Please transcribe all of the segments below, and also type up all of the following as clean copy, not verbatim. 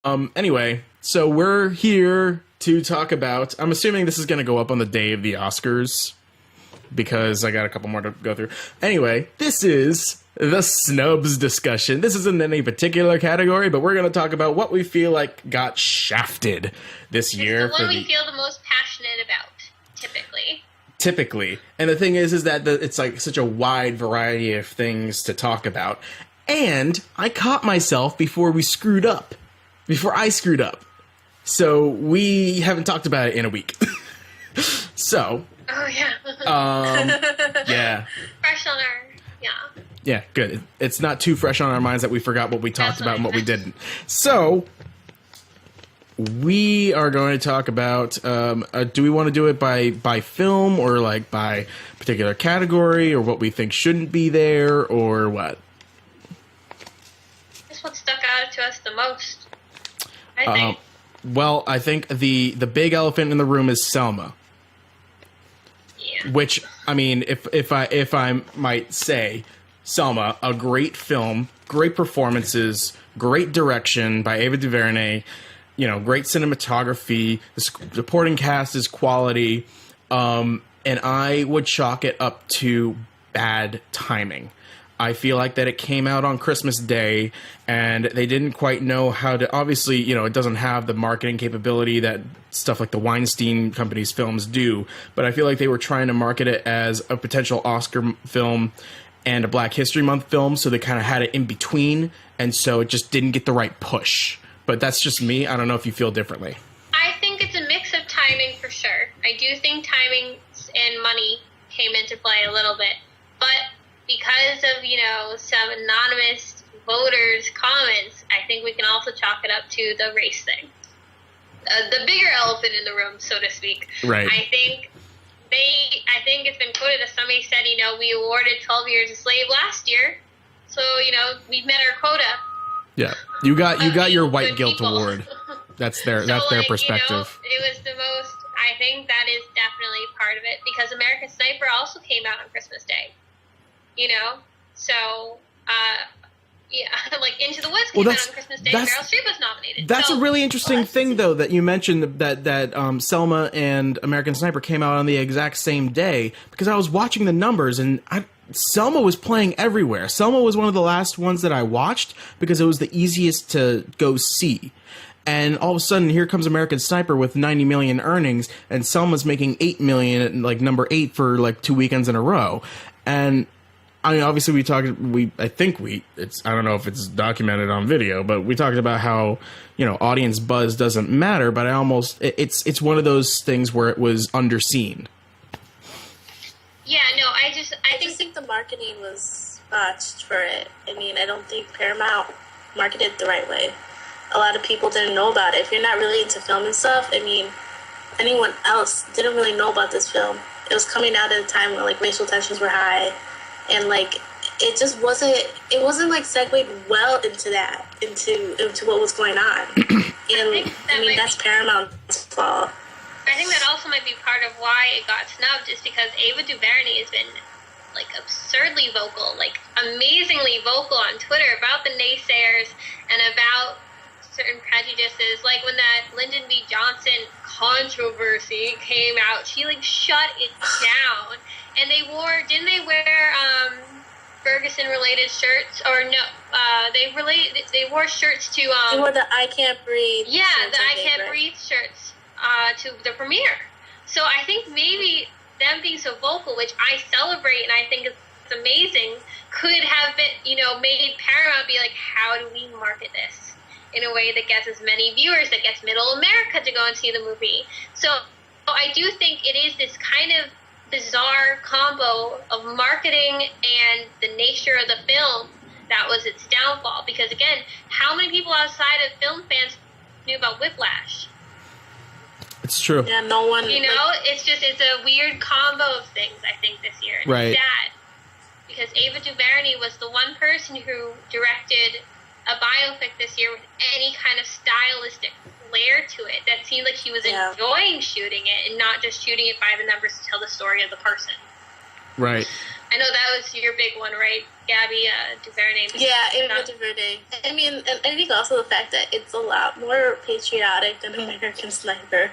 Anyway, so we're here to talk about. I'm assuming this is going to go up on the day of the Oscars because I got a couple more to go through. Anyway, this is the Snubs discussion. This isn't any particular category, but we're going to talk about what we feel like got shafted this year. It's the one we feel the most passionate about, typically. And the thing is that it's like such a wide variety of things to talk about. And I caught myself before I screwed up. So we haven't talked about it in a week. So. Oh, yeah. Yeah. Fresh on our, Yeah, good. It's not too fresh on our minds that we forgot what we talked about and what we didn't. So, we are going to talk about, do we want to do it by film or like by particular category or what we think shouldn't be there or what? That's what stuck out to us the most, I think. Well, I think the big elephant in the room is Selma. Yeah. Which, I mean, if I might say, Selma, a great film, great performances, great direction by Ava DuVernay, great cinematography, the supporting cast is quality, and I would chalk it up to bad timing. I feel like that it came out on Christmas Day, and they didn't quite know how to. Obviously, it doesn't have the marketing capability that stuff like the Weinstein Company's films do. But I feel like they were trying to market it as a potential Oscar film and a Black History Month film, so they kind of had it in between, and so it just didn't get the right push. But that's just me. I don't know if you feel differently. I think it's a mix of timing for sure. I do think timing and money came into play a little bit, but because of, some anonymous voters' comments, I think we can also chalk it up to the race thing. The bigger elephant in the room, so to speak. Right. I think it's been quoted as somebody said, we awarded 12 years a slave last year, so, we've met our quota. Yeah. You got your white guilt people. award. That's their perspective. It was the most, I think that is definitely part of it, because American Sniper also came out on Christmas Day. So, like Into the Woods came out on Christmas Day. Meryl Streep was nominated. That's a really interesting thing, though, that you mentioned that Selma and American Sniper came out on the exact same day, because I was watching the numbers and Selma was playing everywhere. Selma was one of the last ones that I watched because it was the easiest to go see. And all of a sudden, here comes American Sniper with 90 million earnings, and Selma's making 8 million at like number 8 for like 2 weekends in a row. And I mean, obviously, I don't know if it's documented on video, but we talked about how, audience buzz doesn't matter, but it's one of those things where it was underseen. Yeah, no, I just think the marketing was botched for it. I mean, I don't think Paramount marketed the right way. A lot of people didn't know about it. If you're not really into film and stuff, I mean, anyone else didn't really know about this film. It was coming out at a time when, like, racial tensions were high. And, like, it just wasn't like segued well into what was going on. And that's Paramount's fault. I think that also might be part of why it got snubbed, is because Ava DuVernay has been, like, absurdly vocal, like, amazingly vocal on Twitter about the naysayers and about certain prejudices. Like, when that Lyndon B. Johnson controversy came out, she, like, shut it down. And didn't they wear Ferguson-related shirts? Or no, they wore shirts to... they wore the I Can't Breathe. Yeah, the I Can't Breathe shirts to the premiere. So I think maybe them being so vocal, which I celebrate and I think it's amazing, could have been, made Paramount be like, how do we market this in a way that gets as many viewers, that gets middle America to go and see the movie? So I do think it is this kind of bizarre combo of marketing and the nature of the film that was its downfall. Because again, how many people outside of film fans knew about Whiplash? It's true. Yeah, no one. It's a weird combo of things, I think, this year. And right. It's sad. Because Ava DuVernay was the one person who directed a biopic this year with any kind of stylistic flair to it that seemed like she was enjoying shooting it and not just shooting it by the numbers to tell the story of the person. Right. I know that was your big one, right, Gaby DuVernay? Yeah, Ava DuVernay. I mean, and I think also the fact that it's a lot more patriotic than American Sniper.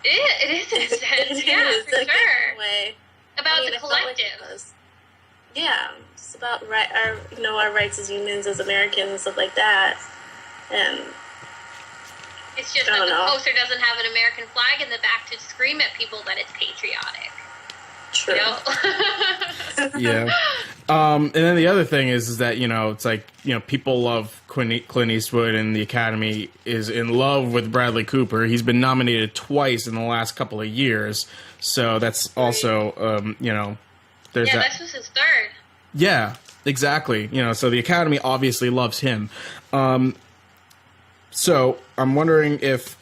It is in a sense, yeah, for sure. Way. About the collective. Like yeah, it's about our rights as humans, as Americans, and stuff like that. And it's just that the poster doesn't have an American flag in the back to scream at people that it's patriotic. True. You know? Yeah. And then the other thing is that, it's like, people love Clint Eastwood, and the Academy is in love with Bradley Cooper. He's been nominated twice in the last couple of years. So that's also, there's that. This was his third. Yeah, exactly. So the Academy obviously loves him. So I'm wondering if,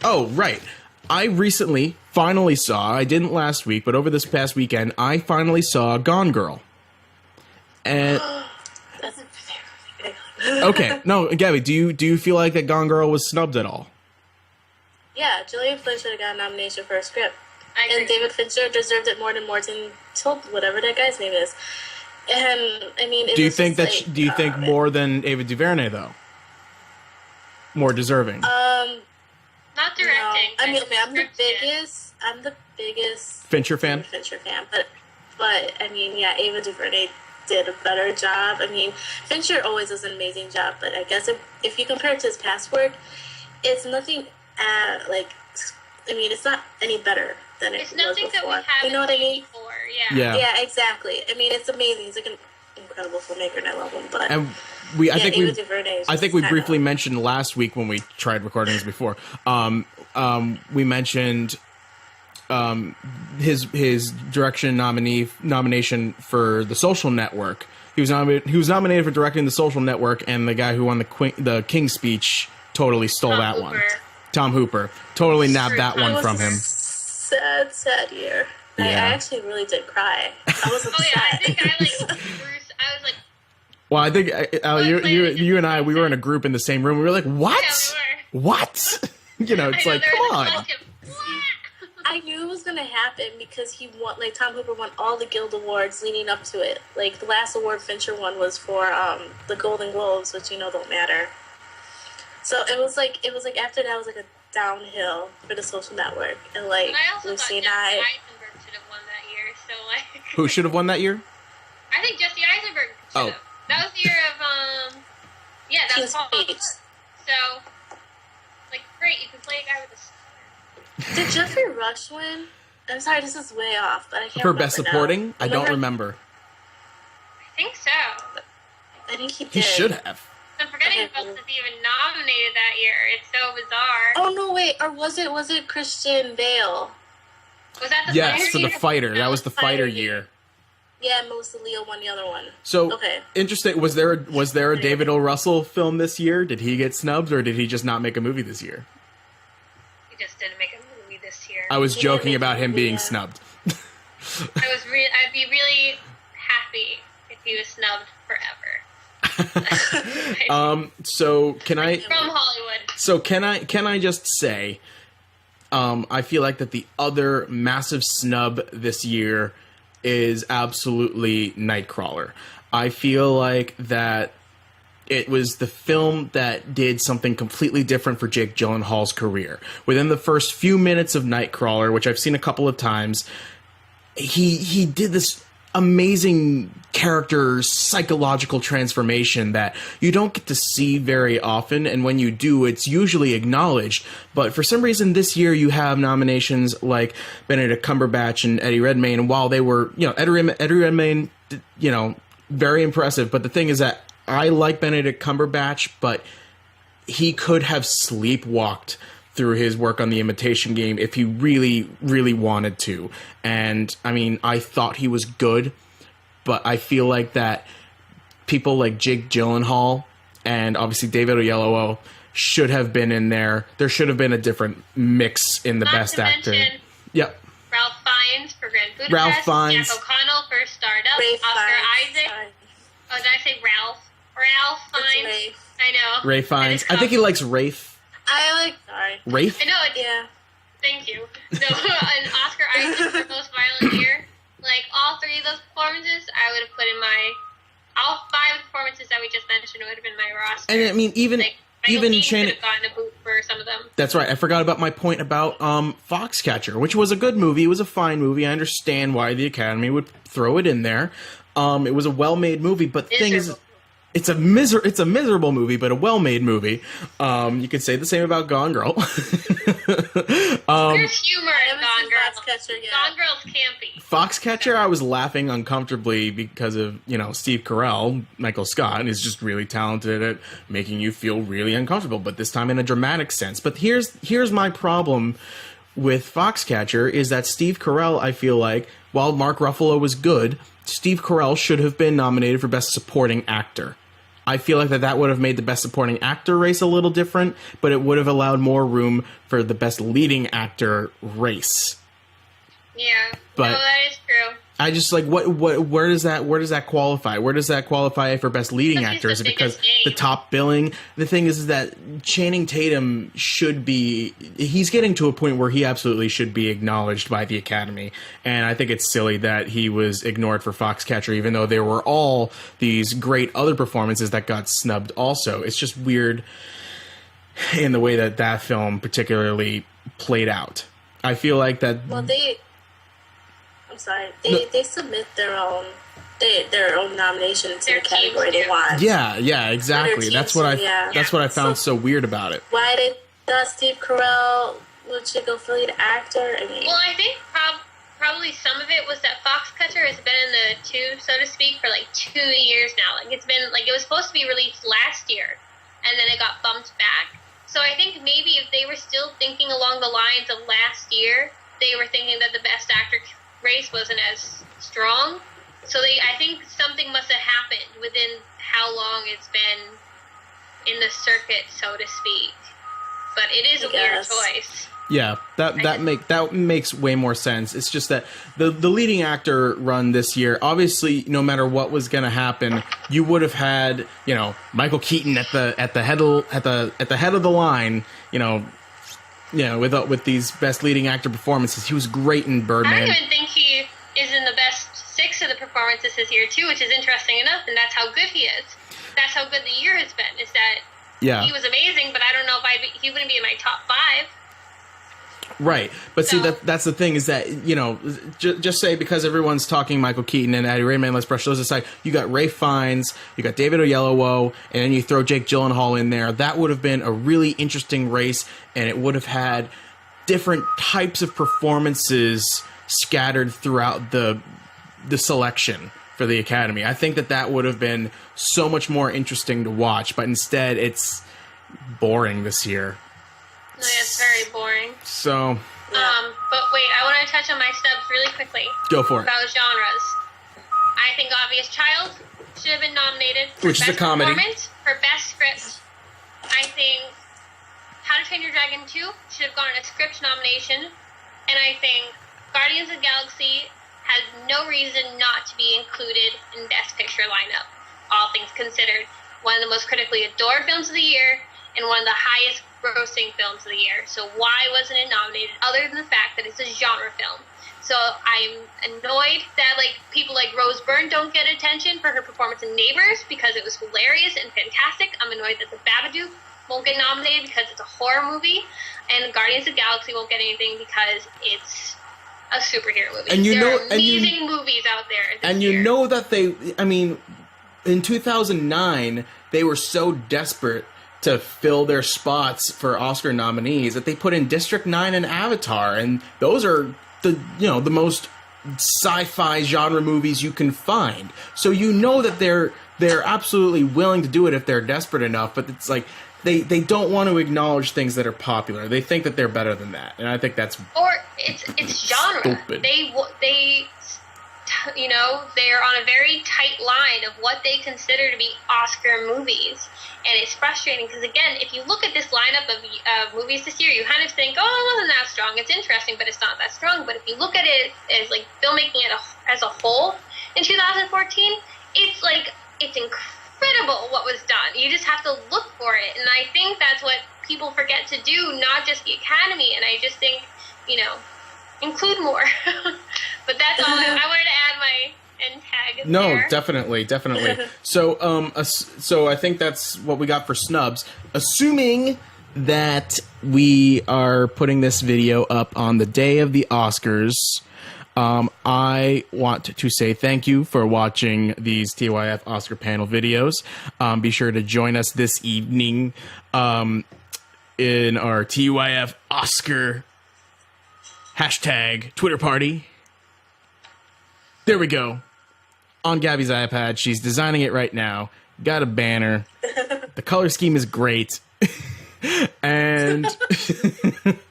oh, right. I recently finally saw, I didn't last week, but over this past weekend, I finally saw Gone Girl. And that's okay, no, Gaby, do you feel like that Gone Girl was snubbed at all? Yeah, Gillian Flynn should have got a nomination for a script. I agree. And David Fincher deserved it more than Morton Tilt, whatever that guy's name is. And I mean, do you think more than Ava DuVernay though? More deserving. Not directing. No. I mean, I'm the biggest Fincher fan. But I mean, yeah, Ava DuVernay did a better job. I mean, Fincher always does an amazing job, but I guess if you compare it to his past work, it's nothing. It's not any better than it was before. It's nothing that we haven't you know what I mean? Before. Yeah. Yeah, exactly. I mean, it's amazing. He's like an incredible filmmaker, and I love him. But I think we briefly mentioned last week when we tried recording this before. We mentioned his direction nomination for The Social Network. He was nominated for directing The Social Network, and the guy who won the King's Speech totally stole that one. Tom Hooper totally nabbed that one from him. Sad year. Yeah. I actually really did cry. I was upset. Oh yeah, I think I was like. Well, I think you and I, we were in a group in the same room. We were like, what? Yeah, we were. What? It's like, come on. I knew it was going to happen because he won, Tom Hooper won all the Guild Awards leading up to it. Like, the last award Fincher won was for the Golden Globes, which don't matter. So it was like after that was like a downhill for The Social Network. And I also Lucy thought and I. Eisenberg should have won that year. So Who should have won that year? I think Jesse Eisenberg should have. That was the year of that was Paul. So great, you can play a guy with a. Did Jeffrey Rush win? I'm sorry, this is way off, but I can't. For Best Supporting? I don't remember. I think so. I think he did. He should have. I'm forgetting who else was even nominated that year. It's so bizarre. Oh no, wait, or was it Christian Bale? Was that the Yes, for year? The Fighter. That was the Fighter year. Yeah, Melissa Leo won the other one. So interesting. Was there a David O. Russell film this year? Did he get snubbed, or did he just not make a movie this year? He just didn't make a movie this year. I was joking about him being snubbed. I'd be really happy if he was snubbed forever. So can I from Hollywood? So can I just say, I feel like that the other massive snub this year is absolutely Nightcrawler. I feel like that it was the film that did something completely different for Jake Gyllenhaal's career. Within the first few minutes of Nightcrawler, which I've seen a couple of times, he did this amazing character psychological transformation that you don't get to see very often, and when you do, it's usually acknowledged. But for some reason this year you have nominations like Benedict Cumberbatch and Eddie Redmayne, and while they were, Eddie Redmayne, very impressive, but the thing is that I like Benedict Cumberbatch, but he could have sleepwalked through his work on The Imitation Game if he really, really wanted to. And, I mean, I thought he was good, but I feel like that people like Jake Gyllenhaal and obviously David Oyelowo should have been in there. There should have been a different mix in the Best Actor. Yep. Ralph Fiennes for Grand Budapest. Ralph Fiennes. Jack O'Connell for Stardust. Oscar Isaac. Oh, did I say Ralph? Ralph Fiennes. I know. Ray Fiennes. I think he likes Rafe. Rafe? I know. Yeah. Thank you. No, and Oscar Isaac for Most Violent Year. like all three of those performances, I would have put in all five performances that we just mentioned would have been my roster. And I mean, even Channing could have gotten a boot for some of them. That's right. I forgot about my point about Foxcatcher, which was a good movie. It was a fine movie. I understand why the Academy would throw it in there. It was a well-made movie, but the thing is, it's a miserable movie, but a well-made movie. You could say the same about Gone Girl. There's humor in Gone Girl. Foxcatcher, yeah. Gone Girl's campy. Foxcatcher, I was laughing uncomfortably because of, Steve Carell, Michael Scott, is just really talented at making you feel really uncomfortable, but this time in a dramatic sense. But here's my problem with Foxcatcher is that Steve Carell, I feel like, while Mark Ruffalo was good, Steve Carell should have been nominated for Best Supporting Actor. I feel like that would have made the Best Supporting Actor race a little different, but it would have allowed more room for the Best Leading Actor race. Yeah, but no, that is true. I just like where does that qualify? Where does that qualify for Best Leading Actor? Is it because the top billing? The thing is that Channing Tatum he's getting to a point where he absolutely should be acknowledged by the Academy, and I think it's silly that he was ignored for Foxcatcher, even though there were all these great other performances that got snubbed also. It's just weird in the way that film particularly played out. I feel like that. Well, they submit their own nomination to the category they want. Yeah, exactly. That's what I found so weird about it. Why did Steve Carell should go for lead actor? Well, I think probably some of it was that Foxcatcher has been in the tube, so to speak, for like 2 years now. Like it's been it was supposed to be released last year, and then it got bumped back. So I think maybe if they were still thinking along the lines of last year, they were thinking that the Best Actor race wasn't as strong. So I think something must have happened within how long it's been in the circuit, so to speak. But it is a weird choice. Yeah, that makes way more sense. It's just that the leading actor run this year, obviously, no matter what was going to happen, you would have had Michael Keaton at the head of the line, with these Best Leading Actor performances. He was great in Birdman. I don't even think he is in the best 6 of the performances this year too, which is interesting enough, and that's how good he is. That's how good the year has been. Is that he was amazing, but I don't know if he wouldn't be in my top 5. Right, but see that's the thing is that just say because everyone's talking Michael Keaton and Eddie Redmayne, let's brush those aside. You got Ralph Fiennes, you got David Oyelowo, and then you throw Jake Gyllenhaal in there. That would have been a really interesting race, and it would have had different types of performances scattered throughout the selection for the Academy. I think that would have been so much more interesting to watch, but instead it's boring this year. No, it's very boring. So. But wait, I want to touch on my stubs really quickly. Go for it. About genres. I think Obvious Child should have been nominated for Which is a comedy. For Best Script. I think How to Train Your Dragon 2 should have gotten a script nomination. And I think Guardians of the Galaxy has no reason not to be included in Best Picture lineup, all things considered. One of the most critically adored films of the year, and one of the highest grossing films of the year. So why wasn't it nominated other than the fact that it's a genre film? So I'm annoyed that people like Rose Byrne don't get attention for her performance in Neighbors because it was hilarious and fantastic. I'm annoyed that The Babadook won't get nominated because it's a horror movie, and Guardians of the Galaxy won't get anything because it's a superhero movie. And there are amazing movies out there this year. That in 2009 they were so desperate to fill their spots for Oscar nominees that they put in District 9 and Avatar, and those are the most sci-fi genre movies you can find. So that they're absolutely willing to do it if they're desperate enough, but it's like they don't want to acknowledge things that are popular. They think that they're better than that, and I think that's it's genre. Stupid. They're on a very tight line of what they consider to be Oscar movies. And it's frustrating because, again, if you look at this lineup of movies this year, you kind of think, oh, it wasn't that strong. It's interesting, but it's not that strong. But if you look at it as, filmmaking as a whole in 2014, it's incredible what was done. You just have to look for it. And I think that's what people forget to do, not just the Academy. And I just think, include more. But that's all. I wanted to add my end tag. No, there. definitely. So I think that's what we got for Snubs. Assuming that we are putting this video up on the day of the Oscars, I want to say thank you for watching these TYF Oscar panel videos. Be sure to join us this evening in our TYF Oscar hashtag Twitter party. There we go. On Gabby's iPad, she's designing it right now. Got a banner. The color scheme is great. And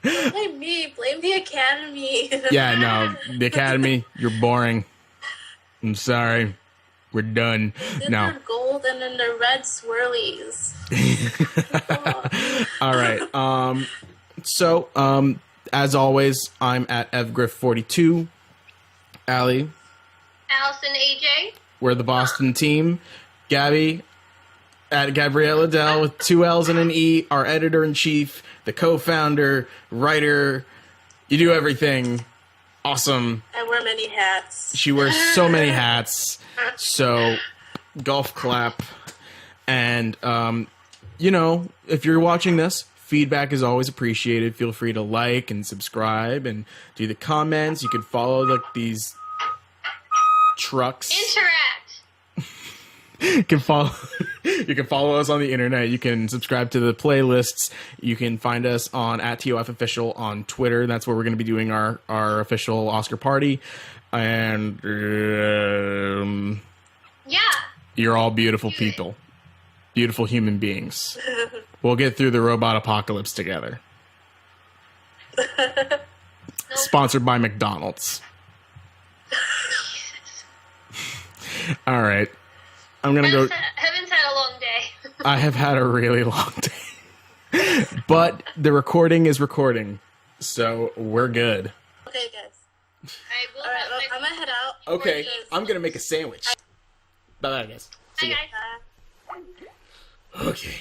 Blame me. Blame the Academy. yeah, no, the Academy, you're boring. I'm sorry. We're done. Then No. they're gold and then they're red swirlies. All right. So, as always, I'm at evgriff42. Allie, Allison AJ. we're the Boston team. Gabby, at Gabriella Dell with 2 L's and an E, our editor-in-chief, the co-founder, writer. You do everything. Awesome. I wear many hats. She wears so many hats. So, golf clap. And, you know, if you're watching this, feedback is always appreciated. Feel free to like and subscribe and do the comments. You can follow like these trucks. Interact. You can follow us on the internet. You can subscribe to the playlists. You can find us on @TYF Official on Twitter. That's where we're going to be doing our official Oscar party. And Yeah. you're all beautiful people. Beautiful human beings. We'll get through the robot apocalypse together. Sponsored by McDonald's. All right. I'm going to go. Heaven's had a long day. I have had a really long day. But the recording is recording. So we're good. Okay, guys. I will Alright, have well, my- I'm gonna head out. Okay. Because- I'm going to make a sandwich. Bye, guys. See Bye, ya. guys. Okay.